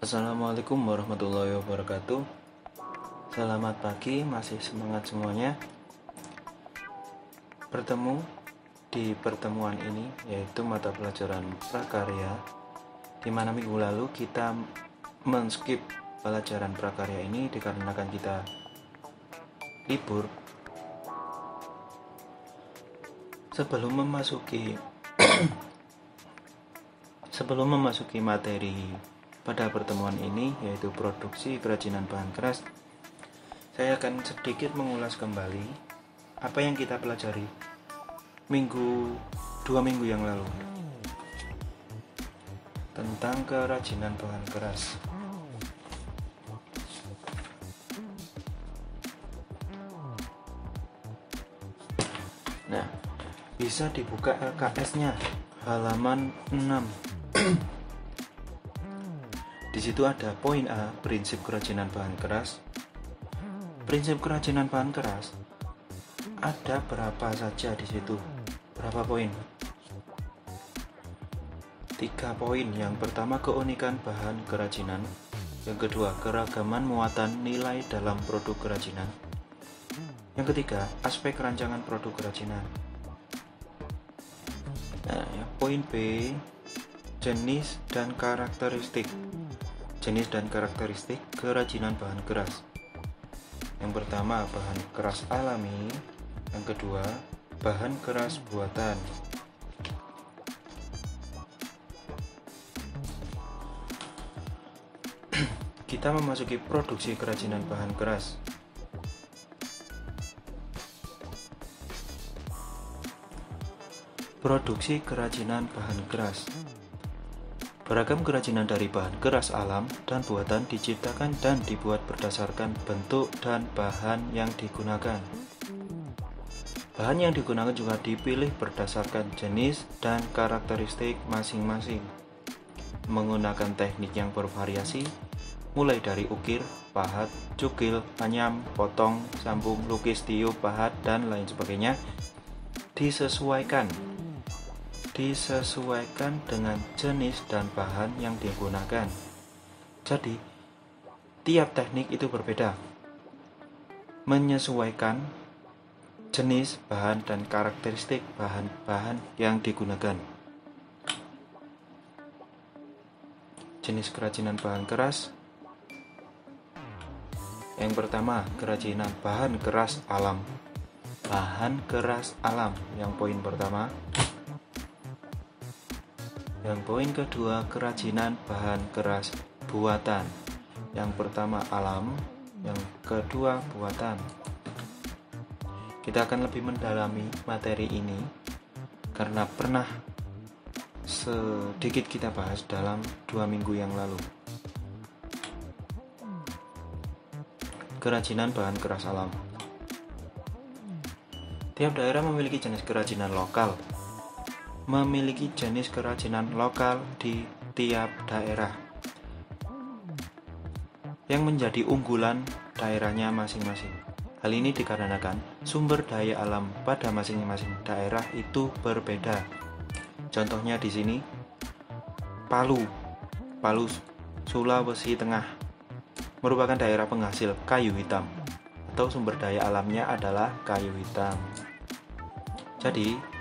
Assalamualaikum warahmatullahi wabarakatuh. Selamat pagi, masih semangat semuanya. Bertemu di pertemuan ini yaitu mata pelajaran prakarya, di mana minggu lalu kita men-skip pelajaran prakarya ini dikarenakan kita libur. Sebelum memasuki materi pada pertemuan ini, yaitu produksi kerajinan bahan keras, saya akan sedikit mengulas kembali apa yang kita pelajari 2 minggu yang lalu tentang kerajinan bahan keras. Nah, bisa dibuka LKS-nya halaman 6. Di situ ada poin A, prinsip kerajinan bahan keras. Prinsip kerajinan bahan keras ada berapa saja di situ? Berapa poin? 3 poin. Yang pertama, keunikan bahan kerajinan. Yang kedua, keragaman muatan nilai dalam produk kerajinan. Yang ketiga, aspek rancangan produk kerajinan. Nah, poin B, jenis dan karakteristik. Jenis dan karakteristik kerajinan bahan keras. Yang pertama, bahan keras alami. Yang kedua, bahan keras buatan. Kita memasuki produksi kerajinan bahan keras. Produksi kerajinan bahan keras. Beragam kerajinan dari bahan keras alam dan buatan diciptakan dan dibuat berdasarkan bentuk dan bahan yang digunakan. Bahan yang digunakan juga dipilih berdasarkan jenis dan karakteristik masing-masing, menggunakan teknik yang bervariasi, mulai dari ukir, pahat, cukil, anyam, potong, sambung, lukis, tiup, pahat, dan lain sebagainya, disesuaikan dengan jenis dan bahan yang digunakan. Jadi, tiap teknik itu berbeda, menyesuaikan jenis, bahan, dan karakteristik bahan-bahan yang digunakan. Jenis kerajinan bahan keras. Yang pertama, kerajinan bahan keras alam. Bahan keras alam, yang poin pertama. Yang poin kedua, kerajinan bahan keras buatan. Yang pertama alam, yang kedua buatan. Kita akan lebih mendalami materi ini karena pernah sedikit kita bahas dalam 2 minggu yang lalu. Kerajinan bahan keras alam. Tiap daerah memiliki jenis kerajinan lokal. Memiliki jenis kerajinan lokal di tiap daerah yang menjadi unggulan daerahnya masing-masing. Hal ini dikarenakan sumber daya alam pada masing-masing daerah itu berbeda. Contohnya di sini, Palu, Sulawesi Tengah merupakan daerah penghasil kayu hitam, atau sumber daya alamnya adalah kayu hitam. Jadi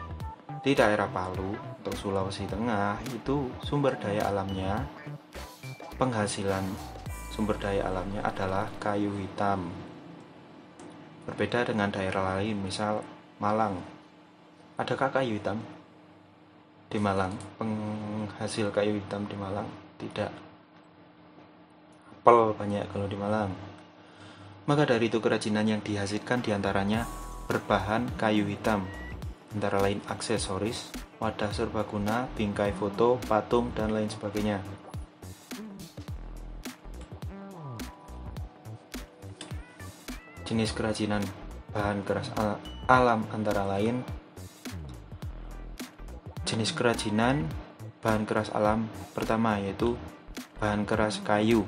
di daerah Palu atau Sulawesi Tengah itu sumber daya alamnya, penghasilan sumber daya alamnya adalah kayu hitam. Berbeda dengan daerah lain, misal Malang. Adakah kayu hitam di Malang? Penghasil kayu hitam di Malang? Tidak. Apel banyak kalau di Malang. Maka dari itu kerajinan yang dihasilkan diantaranya berbahan kayu hitam, antara lain aksesoris, wadah serbaguna, bingkai foto, patung, dan lain sebagainya. Jenis kerajinan bahan keras alam antara lain jenis kerajinan bahan keras alam pertama, yaitu bahan keras kayu.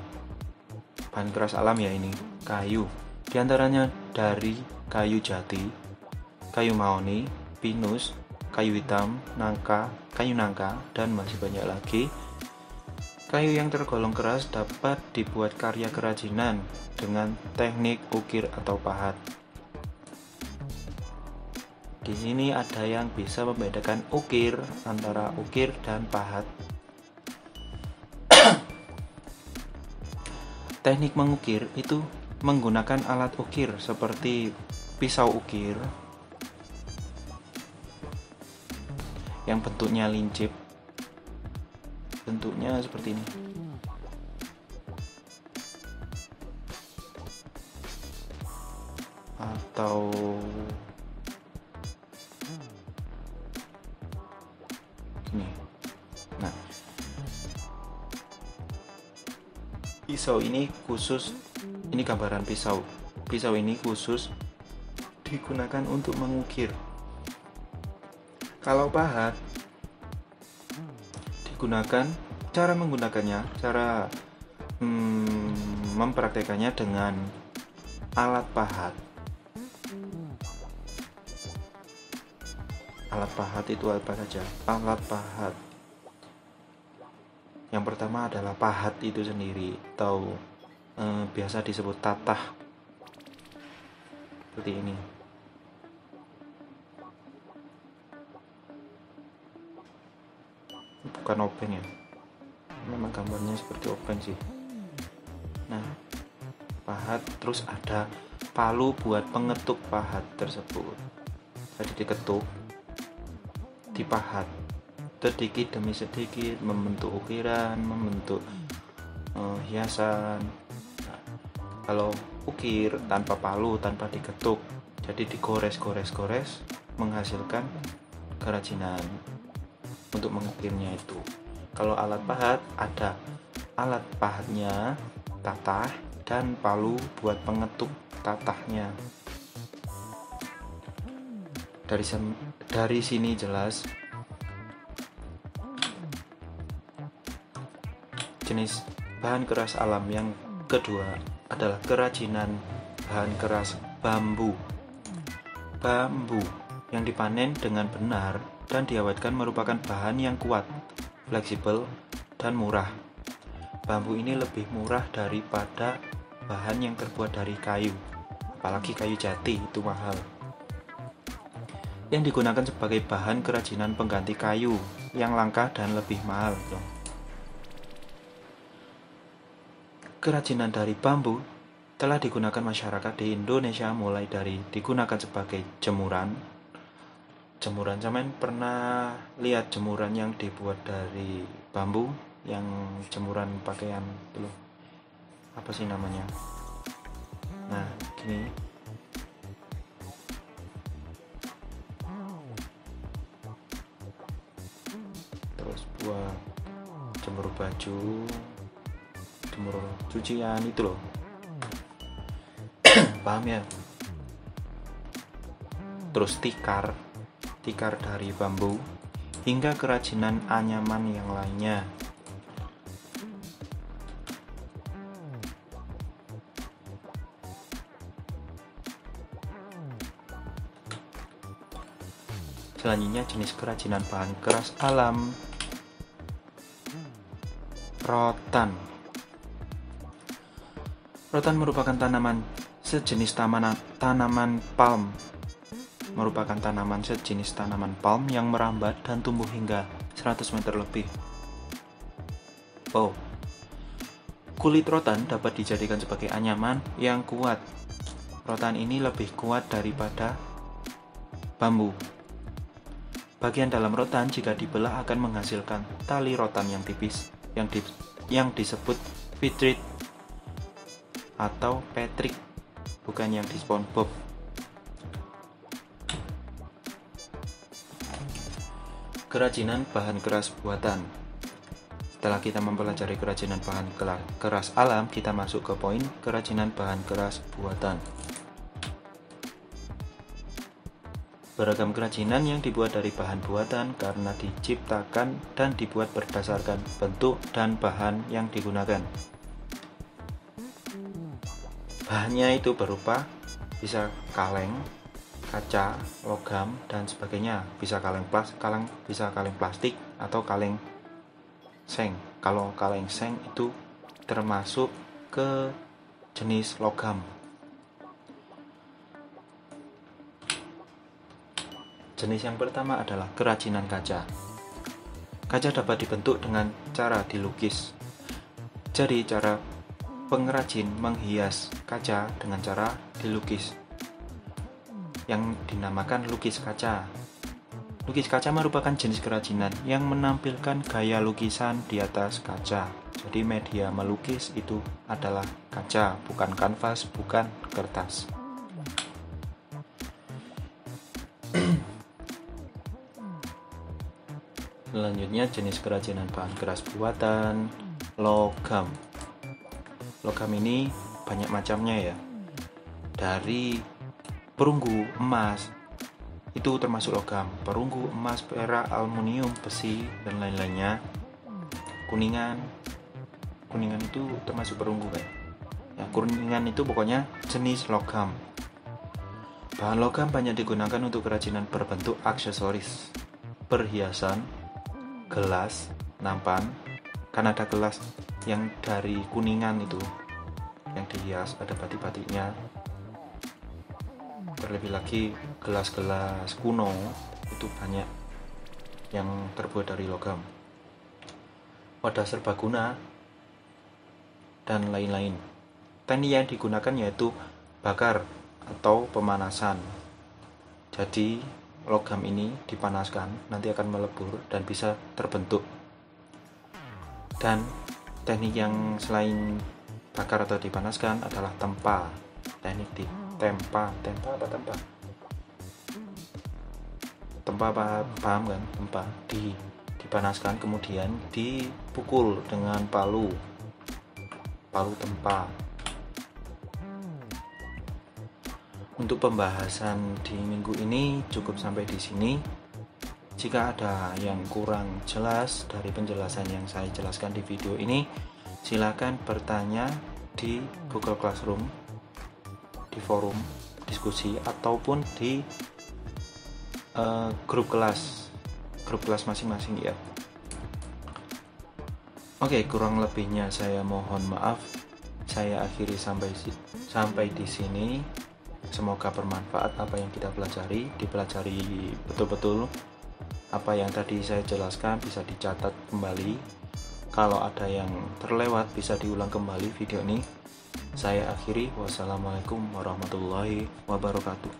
Bahan keras alam ya ini, kayu. Di antaranya dari kayu jati, kayu mahoni, pinus, kayu hitam, kayu nangka, dan masih banyak lagi. Kayu yang tergolong keras dapat dibuat karya kerajinan dengan teknik ukir atau pahat. Di sini ada yang bisa membedakan ukir antara ukir dan pahat. Teknik mengukir itu menggunakan alat ukir seperti pisau ukir yang bentuknya lincip, bentuknya seperti ini. Atau gini. Nah, pisau ini khusus, ini gambaran pisau. Pisau ini khusus digunakan untuk mengukir. Kalau pahat digunakan, cara menggunakannya, cara mempraktekannya dengan alat pahat. Alat pahat itu apa saja? Alat pahat. Yang pertama adalah pahat itu sendiri, atau biasa disebut tatah. Seperti ini. Bukan obeng ya, memang gambarnya seperti obeng sih. Nah, pahat, terus ada palu buat pengetuk pahat tersebut. Jadi diketuk, dipahat sedikit demi sedikit, membentuk ukiran, membentuk hiasan. Nah, kalau ukir tanpa palu, tanpa diketuk, jadi digores-gores menghasilkan kerajinan untuk mengukirnya itu. Kalau alat pahat, ada alat pahatnya, tatah, dan palu buat pengetuk tatahnya. Dari sini jelas jenis bahan keras alam yang kedua adalah kerajinan bahan keras bambu. Bambu yang dipanen dengan benar dan diawetkan merupakan bahan yang kuat, fleksibel, dan murah. Bambu ini lebih murah daripada bahan yang terbuat dari kayu, apalagi kayu jati itu mahal. Yang digunakan sebagai bahan kerajinan pengganti kayu yang langka dan lebih mahal. Kerajinan dari bambu telah digunakan masyarakat di Indonesia mulai dari digunakan sebagai jemuran. Zaman pernah lihat jemuran yang dibuat dari bambu, yang jemuran pakaian itu loh. Apa sih namanya? Nah, gini. Terus buat jemur baju, jemur cucian itu loh. Paham ya? Terus tikar dari bambu, hingga kerajinan anyaman yang lainnya. Selanjutnya jenis kerajinan bahan keras alam. Rotan. Rotan merupakan tanaman sejenis tanaman palm. Merupakan tanaman sejenis tanaman palm yang merambat dan tumbuh hingga 100 meter lebih. Oh, kulit rotan dapat dijadikan sebagai anyaman yang kuat. Rotan ini lebih kuat daripada bambu. Bagian dalam rotan jika dibelah akan menghasilkan tali rotan yang tipis yang disebut pitrit atau petrik, bukan yang di SpongeBob. Kerajinan bahan keras buatan. Setelah kita mempelajari kerajinan bahan keras alam, kita masuk ke poin kerajinan bahan keras buatan. Beragam kerajinan yang dibuat dari bahan buatan karena diciptakan dan dibuat berdasarkan bentuk dan bahan yang digunakan. Bahannya itu berupa bisa kaleng, kaca, logam, dan sebagainya. Bisa kaleng plastik atau kaleng seng. Kalau kaleng seng itu termasuk ke jenis logam. Jenis yang pertama adalah kerajinan kaca. Kaca dapat dibentuk dengan cara dilukis. Jadi cara pengrajin menghias kaca dengan cara dilukis, yang dinamakan lukis kaca. Lukis kaca merupakan jenis kerajinan yang menampilkan gaya lukisan di atas kaca. Jadi media melukis itu adalah kaca, bukan kanvas, bukan kertas. Selanjutnya jenis kerajinan bahan keras buatan logam. Logam ini banyak macamnya ya. Dari perunggu, emas, itu termasuk logam. Perunggu, emas, perak, aluminium, besi, dan lain-lainnya. Kuningan itu termasuk perunggu kan. Ya, kuningan itu pokoknya jenis logam. Bahan logam banyak digunakan untuk kerajinan berbentuk aksesoris, perhiasan, gelas, nampan. Kan ada gelas yang dari kuningan itu yang dihias, ada batik-batiknya. Terlebih lagi gelas-gelas kuno itu banyak yang terbuat dari logam. Wadah serbaguna dan lain-lain. Teknik yang digunakan yaitu bakar atau pemanasan. Jadi logam ini dipanaskan, nanti akan melebur dan bisa terbentuk. Dan teknik yang selain bakar atau dipanaskan adalah tempa. Teknik ditempa. Tempa paham kan? Tempa dipanaskan kemudian dipukul dengan palu tempa. Untuk pembahasan di minggu ini cukup sampai di sini. Jika ada yang kurang jelas dari penjelasan yang saya jelaskan di video ini, silakan bertanya di Google Classroom, di forum diskusi, ataupun di grup kelas masing-masing ya. Oke, kurang lebihnya saya mohon maaf. Saya akhiri sampai di sini. Semoga bermanfaat apa yang kita dipelajari betul-betul. Apa yang tadi saya jelaskan bisa dicatat kembali. Kalau ada yang terlewat bisa diulang kembali video ini. Saya akhiri. Wassalamualaikum warahmatullahi wabarakatuh.